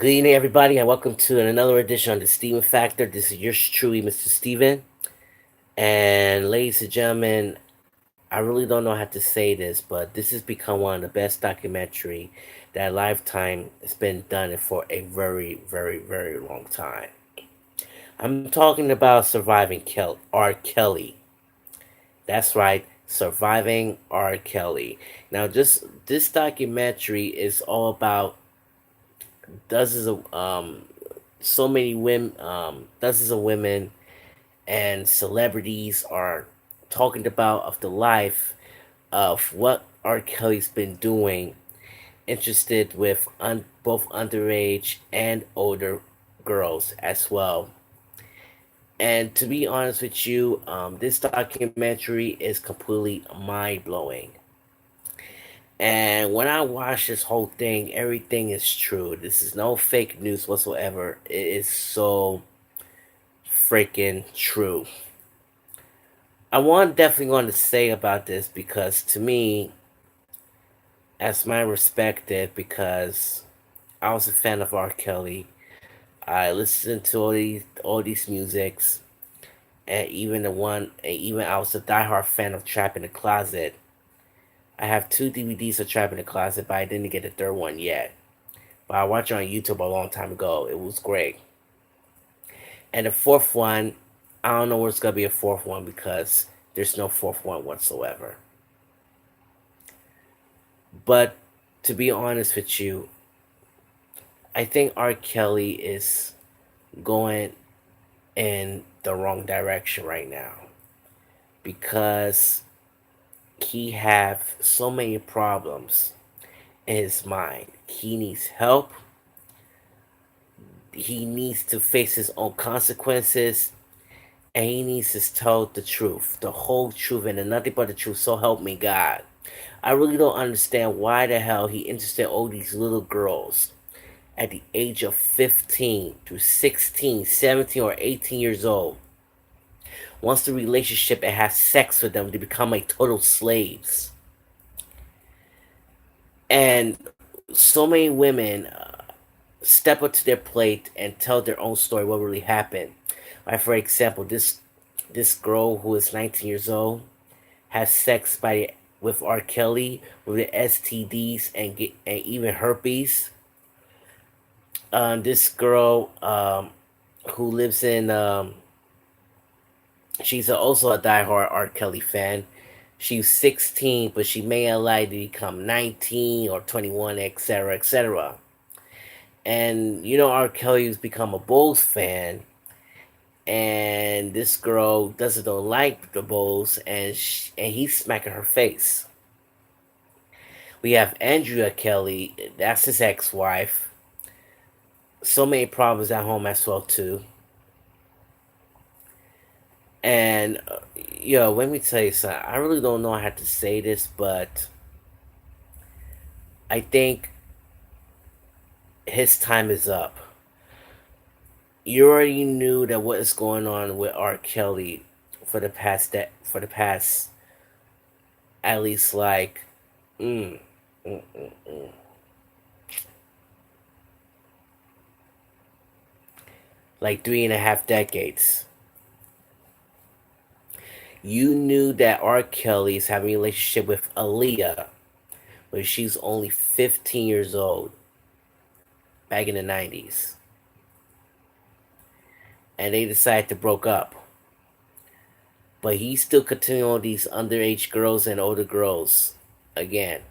Good evening, everybody, and welcome to another edition on the Steven Factor. This is yours truly, Mr. Steven. And ladies and gentlemen, I really don't know how to say this, but this has become one of the best documentary that Lifetime has been done for a very, very, very long time. I'm talking about R. Kelly. That's right, Surviving R. Kelly. Now, this documentary is all about dozens of so many women, dozens of women and celebrities are talking about of the life of what R. Kelly's been doing, interested with both underage and older girls as well. And to be honest with you, this documentary is completely mind blowing. And when I watch this whole thing, everything is true. This is no fake news whatsoever. It is so freaking true. I want definitely going to say about this because to me, as my perspective, because I was a fan of R. Kelly. I listened to all these musics, and even I was a diehard fan of Trap in the Closet. I have two DVDs of Trap in the Closet, but I didn't get the third one yet. But I watched it on YouTube a long time ago. It was great. And the fourth one, I don't know where it's gonna be a fourth one because there's no fourth one whatsoever. But to be honest with you, I think R. Kelly is going in the wrong direction right now because he have so many problems in his mind. He needs help. He needs to face his own consequences, and he needs to tell the truth, the whole truth, and nothing but the truth. So help me God. I really don't understand why the hell he interested in all these little girls at the age of 15 to 16, 17, or 18 years old. Wants the relationship and has sex with them to become like total slaves. And so many women step up to their plate and tell their own story, what really happened. Like for example, this girl who is 19 years old has sex with R. Kelly with the STDs and even herpes. This girl who lives in she's also a diehard R. Kelly fan. She's 16, but she may allow to become 19 or 21, etc., etc. And you know, R. Kelly has become a Bulls fan, and this girl doesn't don't like the Bulls, and he's smacking her face. We have Andrea Kelly, that's his ex-wife. So many problems at home as well too. And let me tell you something. I really don't know how to say this, but I think his time is up. You already knew that what is going on with R. Kelly for the past at least like mm, mm, mm, mm. like 3.5 decades. You knew that R. Kelly is having a relationship with Aaliyah when she's only 15 years old back in the 90s. And they decided to broke up. But he still continuing on these underage girls and older girls again.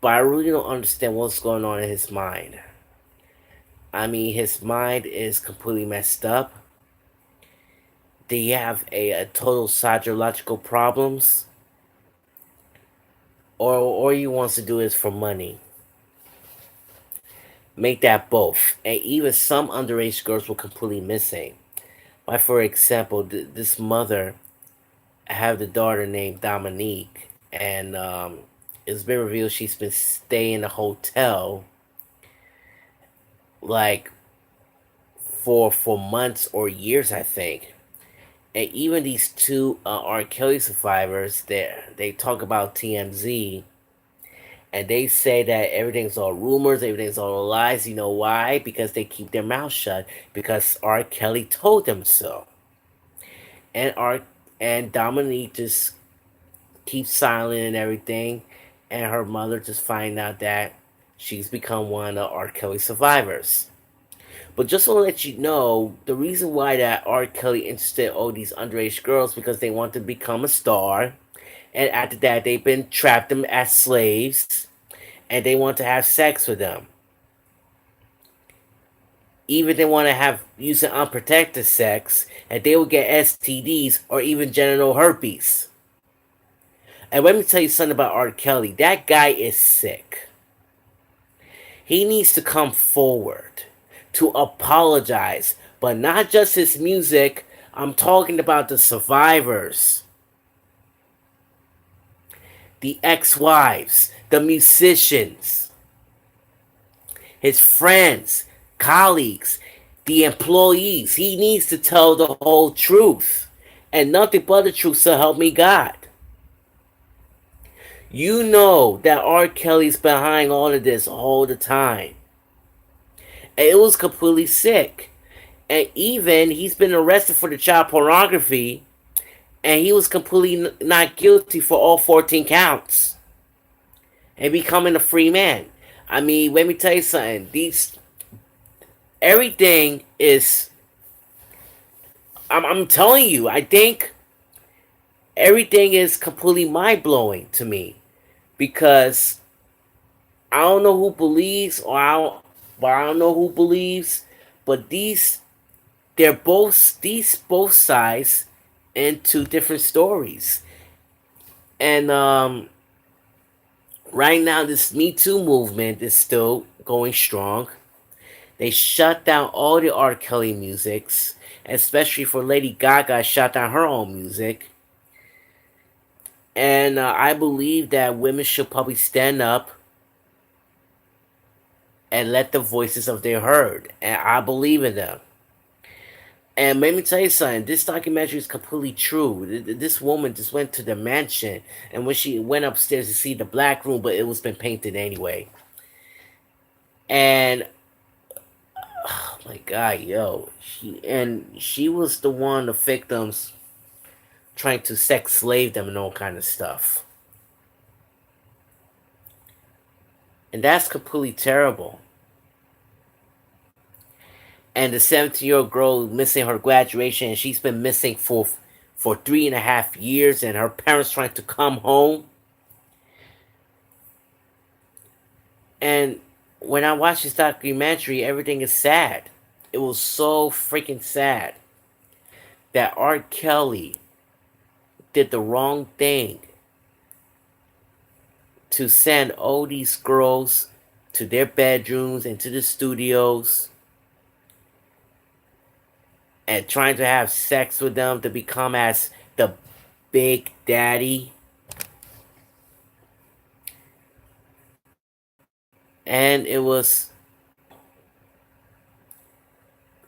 But I really don't understand what's going on in his mind. I mean, his mind is completely messed up. Do you have a total psychological problems? Or all he wants to do is for money. Make that both. And even some underage girls were completely missing. Like for example, this mother have the daughter named Dominique, and it's been revealed she's been staying in a hotel like for months or years, I think. And even these two R. Kelly survivors, they talk about TMZ, And they say that everything's all rumors, everything's all lies. You know why? Because they keep their mouth shut. Because R. Kelly told them so. And Dominique just keeps silent and everything. And her mother just find out that she's become one of R. Kelly survivors. But just to let you know, the reason why that R. Kelly interested all these underage girls because they want to become a star, and after that they've been trapped them as slaves, and they want to have sex with them. Even they want to have using unprotected sex, and they will get STDs or even genital herpes. And let me tell you something about R. Kelly. That guy is sick. He needs to come forward to apologize, but not just his music. I'm talking about the survivors, the ex-wives, the musicians, his friends, colleagues, the employees. He needs to tell the whole truth and nothing but the truth, so help me God. You know that R. Kelly's behind all of this all the time. And it was completely sick. And even he's been arrested for the child pornography, and he was completely not guilty for all 14 counts. And becoming a free man. I mean, let me tell you something. Everything is. I'm telling you, I think everything is completely mind blowing to me because I don't know who believes, I don't know who believes, but these both sides into different stories, and right now this Me Too movement is still going strong. They shut down all the R. Kelly musics, especially for Lady Gaga shut down her own music. And I believe that women should probably stand up and let the voices of their heard. And I believe in them. And let me tell you something. This documentary is completely true. This woman just went to the mansion, and when she went upstairs to see the black room, but it was been painted anyway. And oh my God, yo, she was the one, the victims, trying to sex slave them and all kind of stuff. And that's completely terrible. And the 17-year-old girl missing her graduation, and she's been missing for 3.5 years, and her parents trying to come home. And when I watched this documentary, everything is sad. It was so freaking sad that R. Kelly did the wrong thing to send all these girls to their bedrooms and to the studios and trying to have sex with them to become as the big daddy. And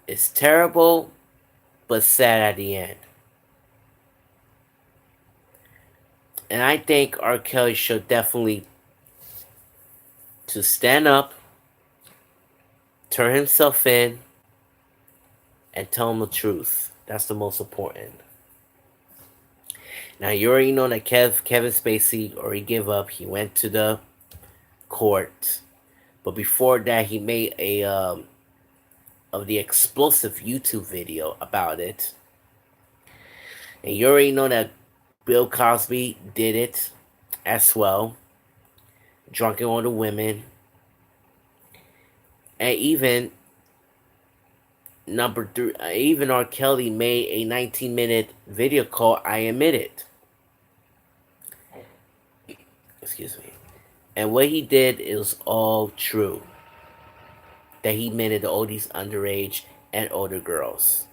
it's terrible but sad at the end. And I think R. Kelly should definitely to stand up, turn himself in, and tell him the truth. That's the most important. Now you already know that Kevin Spacey already gave up. He went to the court, but before that, he made a of the explosive YouTube video about it. And you already know that Bill Cosby did it as well, drunking all the women, and even number three, even R. Kelly made a 19-minute video called "I Admit It." Excuse me. And what he did is all true. That he admitted to all these underage and older girls.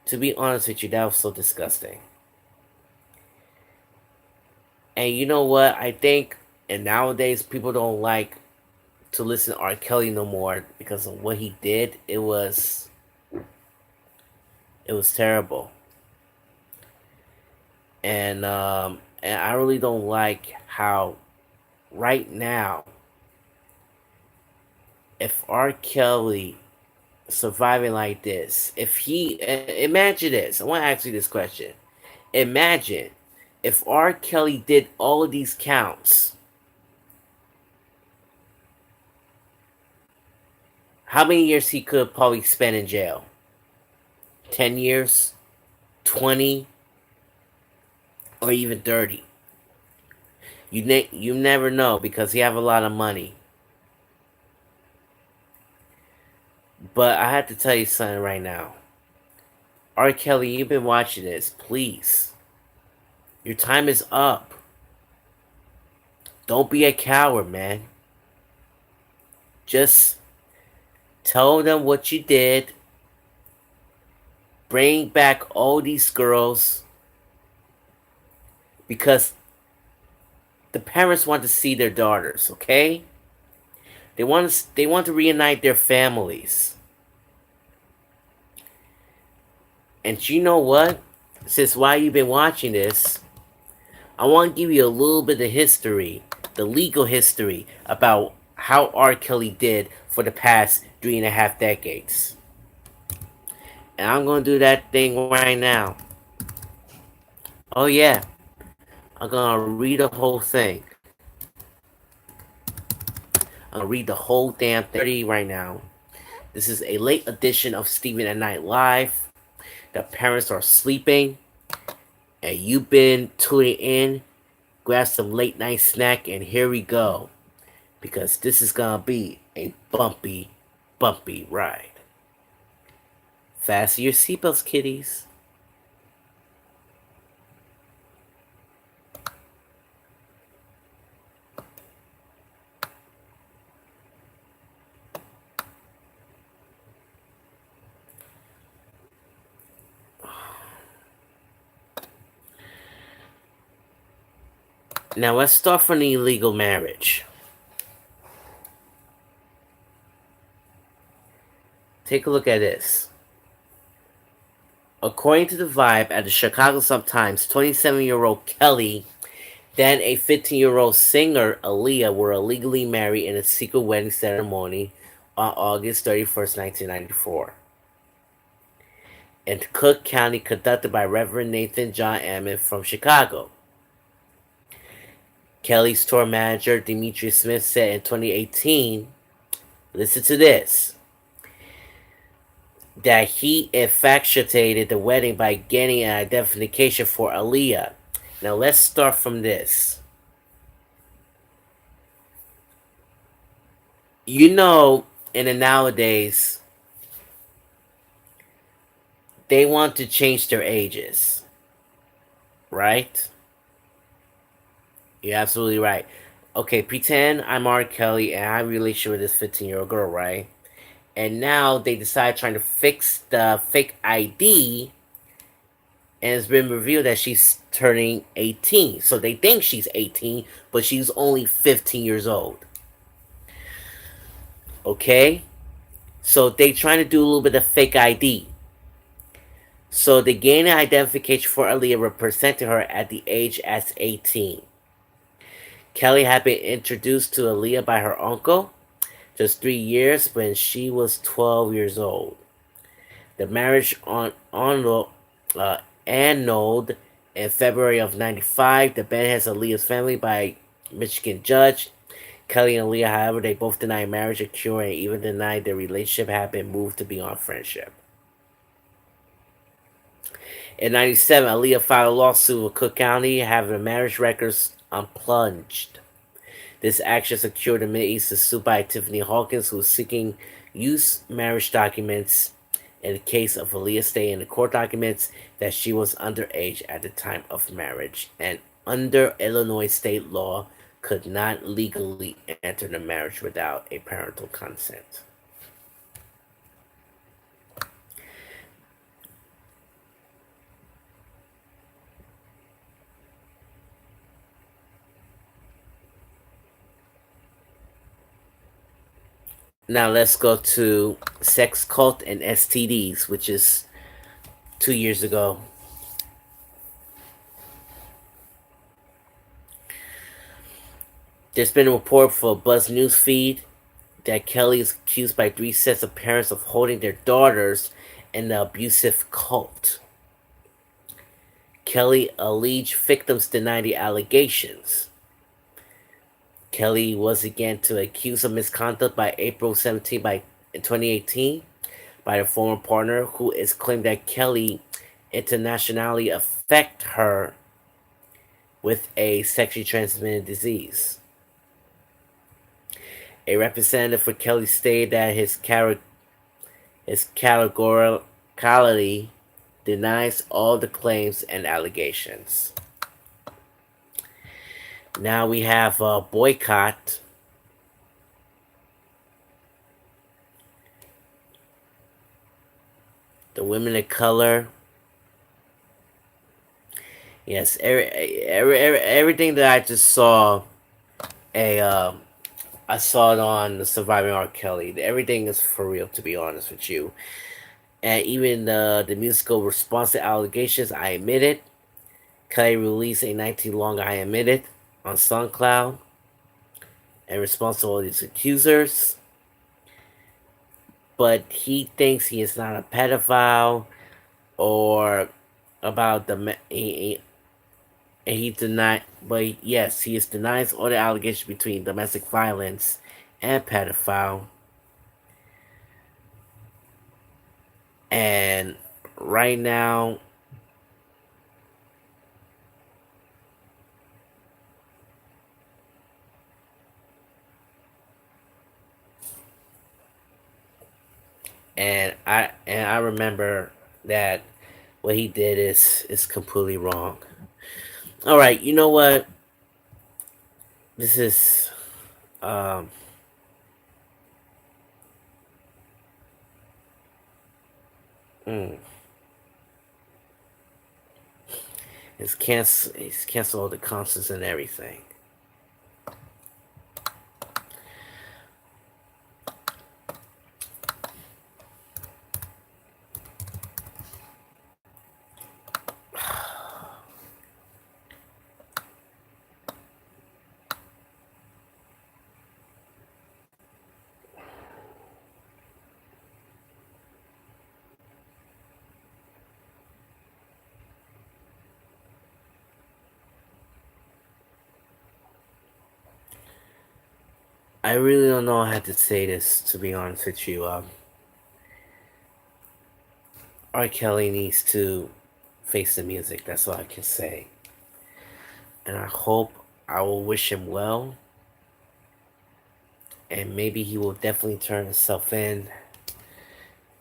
To be honest with you, that was so disgusting. And you know what? I think, and nowadays people don't like to listen to R. Kelly no more because of what he did. It was terrible. And I really don't like how right now, if R. Kelly surviving like this, if he imagine this, I want to ask you this question. Imagine if R. Kelly did all of these counts, how many years he could probably spend in jail? 10 years, 20, or even 30. You never know because he have a lot of money. But I have to tell you something right now. R. Kelly, you've been watching this. Please. Your time is up. Don't be a coward, man. Just tell them what you did. Bring back all these girls. Because the parents want to see their daughters, okay? They want to reunite their families. And you know what? Since while you've been watching this, I want to give you a little bit of history, the legal history about how R. Kelly did for the past 3.5 decades. And I'm going to do that thing right now. Oh yeah, I'm going to read the whole thing. I'm going to read the whole damn thing right now. This is a late edition of Steven at Night Live. The parents are sleeping, and you've been tuning in. Grab some late night snack, and here we go. Because this is gonna be a bumpy, bumpy ride. Fasten your seatbelts, kiddies. Now let's start from the illegal marriage. Take a look at this. According to the Vibe at the Chicago Sun-Times, 27-year-old Kelley, then a 15-year-old singer, Alia, were illegally married in a secret wedding ceremony on August 31st, 1994. In Cook County, conducted by Reverend Nathan John Ammon from Chicago. Kelly's tour manager, Demetri Smith, said in 2018, listen to this, that he infatuated the wedding by getting an identification for Alia. Now let's start from this. You know, in the nowadays, they want to change their ages, right? You're absolutely right. Okay, pretend I'm R. Kelly and I'm in a relationship with this 15-year-old girl, right? And now they decide trying to fix the fake ID, and it's been revealed that she's turning 18. So they think she's 18, but she's only 15 years old. Okay? So they trying to do a little bit of fake ID. So they gain an identification for Alia, representing her at the age as 18. Kelley had been introduced to Alia by her uncle just 3 years when she was 12 years old. The marriage annulled in February of 95. The band has Alia's family by Michigan judge. Kelley and Alia, however, they both denied marriage occurred and even denied their relationship had been moved to beyond friendship. In 97, Alia filed a lawsuit with Cook County, having the marriage records unplunged. This action secured the Mideast suit by Tiffany Hawkins, who was seeking used marriage documents in the case of Alia, stating in the court documents that she was underage at the time of marriage, and under Illinois state law, could not legally enter the marriage without a parental consent. Now let's go to sex cult and STDs, which is 2 years ago. There's been a report for Buzz Newsfeed that Kelley is accused by three sets of parents of holding their daughters in the abusive cult. Kelley alleged victims deny the allegations. Kelley was again to accused of misconduct by April 17 by 2018 by the former partner, who is claimed that Kelley internationally affect her with a sexually transmitted disease. A representative for Kelley stated that his categorically denies all the claims and allegations. Now we have a boycott. The women of color. Yes, everything that I just saw, I saw it on the Surviving R. Kelly. Everything is for real, to be honest with you. And even the musical response to allegations, I admit it. Kelly released a 19 long I Admit It on SoundCloud in response to all these accusers. But he thinks he is not a pedophile or about and he denied, but yes, he is denies all the allegations between domestic violence and pedophile. And right now, and I remember that what he did is completely wrong. All right, you know what? This is um mm, it's cancel all the concerts and everything. I really don't know how to say this, to be honest with you. R. Kelly needs to face the music. That's all I can say. And I will wish him well. And maybe he will definitely turn himself in.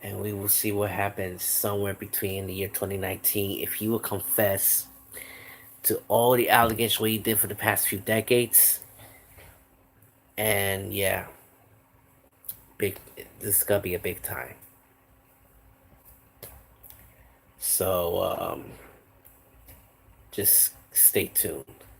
And we will see what happens somewhere between the year 2019 if he will confess to all the allegations what he did for the past few decades. And yeah, big. This is gonna be a big time. So just stay tuned.